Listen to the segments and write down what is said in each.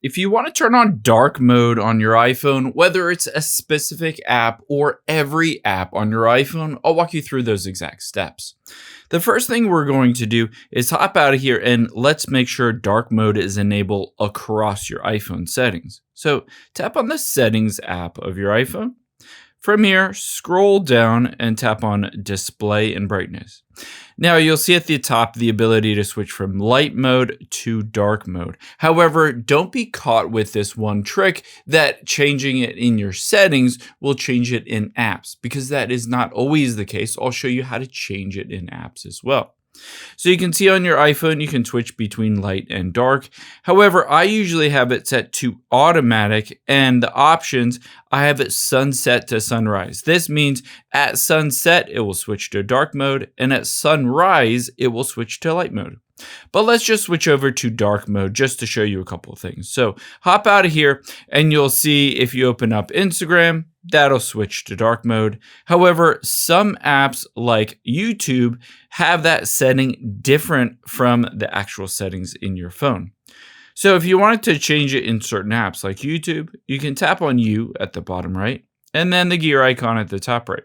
If you want to turn on dark mode on your iPhone, whether it's a specific app or every app on your iPhone, I'll walk you through those exact steps. The first thing we're going to do is hop out of here and let's make sure dark mode is enabled across your iPhone settings. So tap on the settings app of your iPhone. From here, scroll down and tap on display and brightness. Now you'll see at the top the ability to switch from light mode to dark mode. However, don't be caught with this one trick that changing it in your settings will change it in apps, because that is not always the case. I'll show you how to change it in apps as well. So you can see on your iPhone, you can switch between light and dark. However, I usually have it set to automatic, and the options, I have it sunset to sunrise. This means at sunset, it will switch to dark mode, and at sunrise, it will switch to light mode. But let's just switch over to dark mode just to show you a couple of things. So hop out of here and you'll see if you open up Instagram, that'll switch to dark mode. However, some apps like YouTube have that setting different from the actual settings in your phone. So if you wanted to change it in certain apps like YouTube, you can tap on You at the bottom right and then the gear icon at the top right.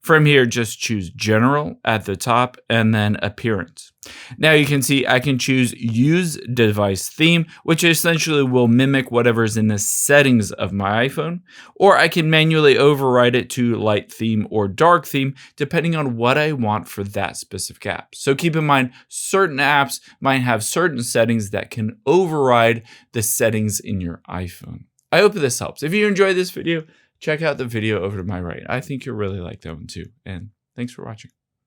From here, just choose General at the top and then Appearance. Now you can see I can choose Use Device Theme, which essentially will mimic whatever's in the settings of my iPhone, or I can manually override it to Light Theme or Dark Theme, depending on what I want for that specific app. So keep in mind, certain apps might have certain settings that can override the settings in your iPhone. I hope this helps. If you enjoyed this video, check out the video over to my right. I think you'll really like that one too. And thanks for watching.